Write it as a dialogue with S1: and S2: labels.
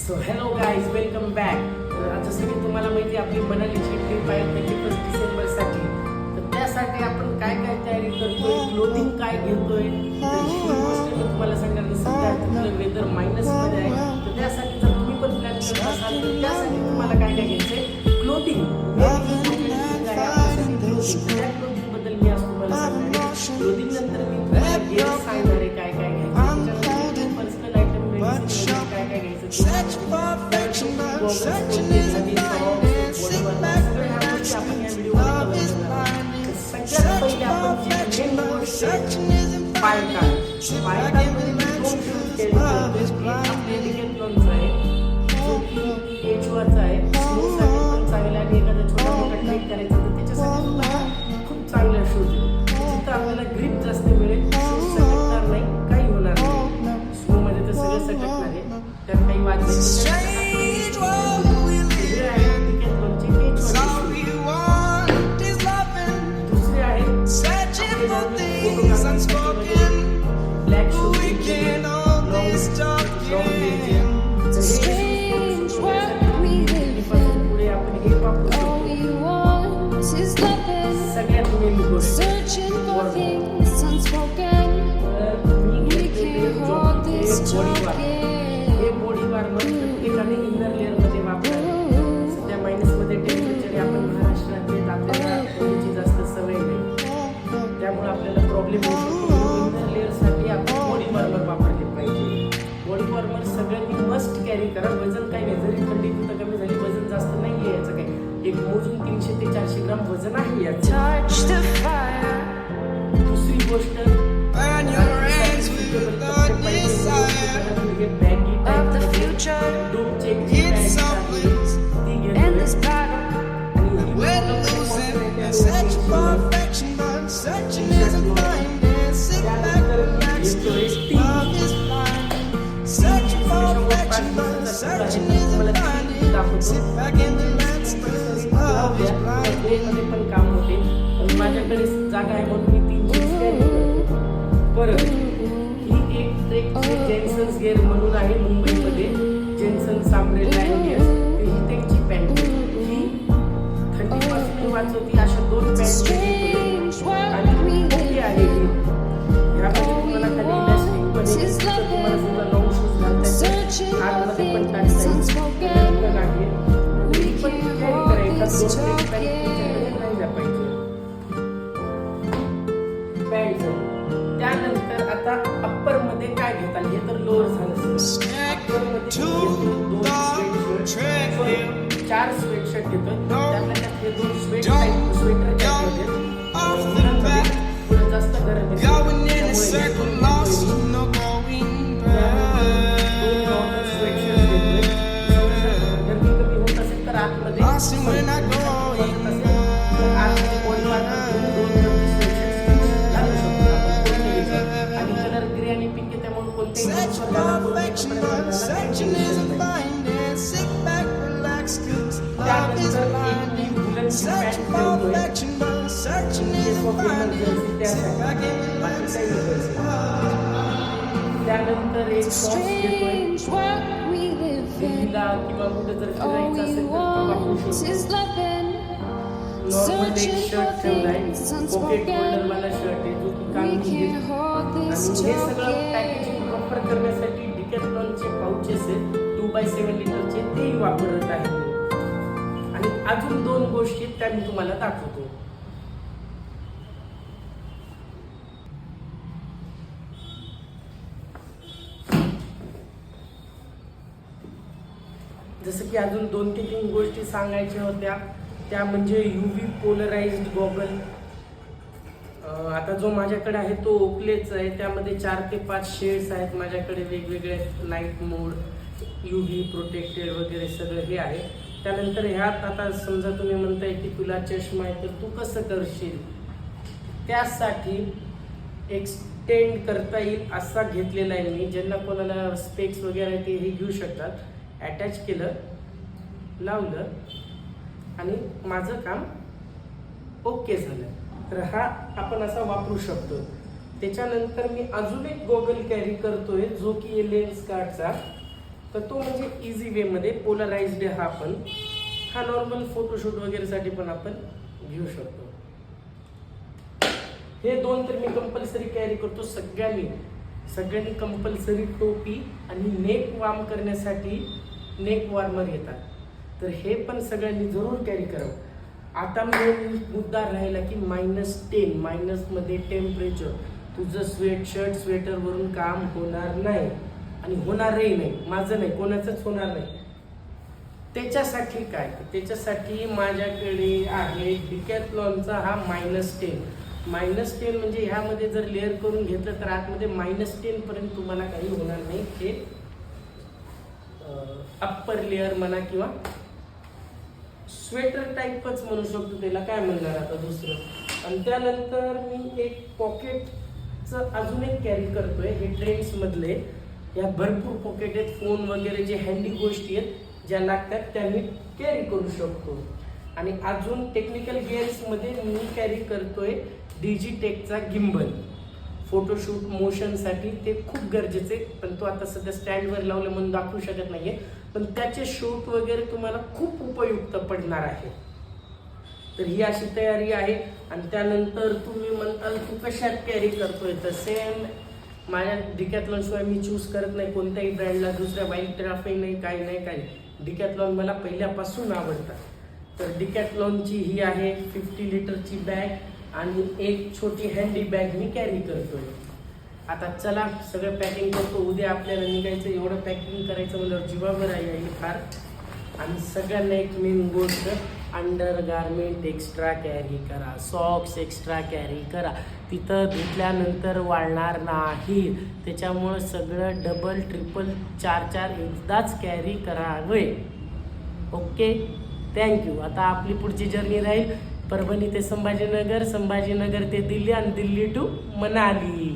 S1: So hello guys, welcome back. तर जसं की तुम्हाला माहिती आपली मनालीची ट्रिप आहे 31 डिसेंबरसाठी. तर त्यासाठी आपण काय काय तयारी करतोय, क्लोथिंग काय घेतोय, तर ही गोष्ट मी तुम्हाला सांगणार. सध्या तिथलं वेदर मायनसमध्ये आहे, तर त्यासाठी जर तुम्ही पण प्लॅन करत असाल तर त्यासाठी तुम्हाला काय काय घ्यायचंय, क्लोथिंग. त्या क्लोथिंग बद्दल मी आज तुम्हाला सांगणार आहे. क्लोथिंग नंतर मी तुम्हाला गेअर सांगणार आहे काय काय घ्यायचं, पर्सनल आयटम मेडिसिन काय काय घ्यायचं. खूप चांगला शूज आहे, जिथं आपल्याला ग्रिप जास्त मिळेल, सटकणार नाही, काही होणार नाही. स्नो मध्ये तर सगळं सटकणार आहे, त्यात काही वाद नाही. ब्लॅक शूज पुढे आपण हे वापरू. सगळ्यात मेन गोष्ट हे बॉडी वार्मर प्रत्येकाने इनर लेअर मध्ये वापरावे. सध्या मायनस मध्ये टेम्परेचर आपण महाराष्ट्रात येत, आपल्याला थोडीची जास्त सवय नाही, त्यामुळे आपल्याला प्रॉब्लेम होऊ शकतो. इनर लेअर साठी आपण बॉडी वार्मर वापरले पाहिजे. बॉडी वार्मर सगळ्यांनी मस्ट कॅरी करा. वजन काही नाही, जरी थंडी कुठं कमी झाली, वजन जास्त नाही आहे याचं काही, एक मोजून 300 ते 400 ग्राम वजन आहे याचं. दुसरी गोष्ट, पण काम होते, पण माझ्याकडे जागा आहे म्हणून मी 3 जीन्स कॅरी करतो. परत ही एक जेन्सन्स गेअर म्हणून आहे मुंबईमध्ये, जेन्सन्स अम्ब्रेला अँड गेअर, ही त्यांची पॅन्ट, ही थंडीपासून वाचवती. अशा 2 पॅन्ट आणि मोठी आहे. ह्यामध्ये तुम्हाला खाली इलास्टिक पण आहे, तर तुम्हाला समजा लॉंग शूज घालतायचे आतमध्ये पण टाकता आहे. ही पण कॅरी करायचा 2 पॅन्ट राहिला पाहिजे. पॅन्ट त्यानंतर आता अप्पर मध्ये काय घेता, हे तर लोअर झालं. अप्पर मध्ये 4 स्वेटशर्ट घेतोय, त्यातल्या हे 2 स्वेटर पुढे जास्त गरम गरमी कमी होत असेल तर आतमध्ये आणि कलर ग्रे आणि पिंक आहे, त्यामुळे कोणत्याही त्यानंतर एक सॉक्स घेतोय. दिल्लीला किंवा कुठे जर फिरायचं असेल तर वापरू शकतो. नॉर्मल एक शर्ट ठेवलाय, पॉकेट होल्डर वाला शर्ट आहे, जो की काम घेईल. आणि हे सगळं पॅकेजिंग प्रॉपर करण्यासाठी डिकॅथलॉनचे पाउचेस आहेत 2x7 लिटरचे, तेही वापरत आहे. आणि अजून 2 गोष्टी त्या मी तुम्हाला दाखवतो. जसं की अजून 2 ते 3 गोष्टी सांगायच्या होत्या, त्या म्हणजे UV पोलराइज्ड गॉगल. आता जो माझ्याकडे आहे तो ओकलेच आहे, त्यामध्ये 4 ते 5 शेड्स आहेत माझ्याकडे, वेगवेगळे नाईट मोड, UV प्रोटेक्टेड वगैरे सगळं हे आहे. त्यानंतर ह्यात आता समजा तुम्ही म्हणताय की तुला चष्मा आहे तर तू कसं करशील, त्यासाठी एक्सटेंड करता येईल असा घेतलेला आहे मी. ज्यांना कोणाला स्पेक्स वगैरे ते हे घेऊ शकतात. अटॅच केलं, लावलं आणि माझं काम ओके झालं. तर हा आपण असा वापरू शकतो. त्याच्यानंतर मी अजून एक गॉगल कॅरी करतोय जो की लेन्स कार्डचा. तर तो म्हणजे इझी वेमध्ये पोलराइज्ड हा नॉर्मल फोटोशूट वगैरेसाठी पण आपण घेऊ शकतो. हे दोन तर मी कंपल्सरी कॅरी करतो. सगळ्यांनी कंपल्सरी टोपी आणि नेक वार्म करण्यासाठी नेक वॉर्मर येतात, तर हे पण सगळ्यांनी जरूर कॅरी करावं. आता मेन मुद्दा राहिला की -10 मायनसमध्ये टेम्परेचर. तुझं स्वेटरवरून काम होणार नाही आणि होणारही नाही, माझं नाही, कोणाचंच होणार नाही. त्याच्यासाठी काय, त्याच्यासाठी माझ्याकडे आहे डिकॅथलॉनचा हा -10 म्हणजे ह्यामध्ये जर लेअर करून घेतलं तर आतमध्ये -10 पर्यंत तुम्हाला काही होणार नाही. हे अप्पर लेअर म्हणा किंवा स्वेटर टाईपच म्हणू शकतो, त्याला काय म्हणणार आता दुसरं. आणि त्यानंतर मी एक पॉकेटचं अजून एक कॅरी करतोय. हे ट्रेंड्स मधले यात भरपूर पॉकेट आहेत. फोन वगैरे जे हँडी गोष्टी आहेत ज्या लागतात त्या मी कॅरी करू शकतो. आणि अजून टेक्निकल गिअर्समध्ये मी कॅरी करतोय डिजिटेकचा गिम्बल. फोटोशूट मोशनसाठी ते खूप गरजेचे, पण तो आता सध्या स्टँडवर लावले म्हणून दाखवू शकत नाहीये, पण त्याचे शूट वगैरे तुम्हाला खूप उपयुक्त पडणार आहे. तर ही अशी तयारी आहे. आणि त्यानंतर तुम्ही म्हणताल तू कशात कॅरी करतोय, तर सेम माझ्या डिकॅथलॉन शिवाय मी चूज करत नाही कोणत्याही ब्रँडला. दुसऱ्या वाईट ट्राफिक नाही, काही डिकॅथलॉन मला पहिल्यापासून आवडतात. तर डिकॅथलॉनची ही आहे 50 लिटरची बॅग आणि एक छोटी हँडी बॅग मी कॅरी करतोय. आता चला सगळं पॅकिंग करतो. उद्या आपल्याला निघायचं. एवढं पॅकिंग करायचं म्हणल्यावर जीवावर आहे फार. आणि सगळ्यांना एक मेन गोष्ट, अंडर गारमेंट एक्स्ट्रा कॅरी करा, सॉक्स एक्स्ट्रा कॅरी करा. तिथं धुतल्यानंतर वाळणार नाही, त्याच्यामुळं सगळं डबल ट्रिपल 4 एकदाच कॅरी करावे. Okay, thank you. आता आपली पुढची जर्नी राहील परभणी ते संभाजीनगर, संभाजीनगर ते दिल्ली आणि दिल्ली टू मनाली.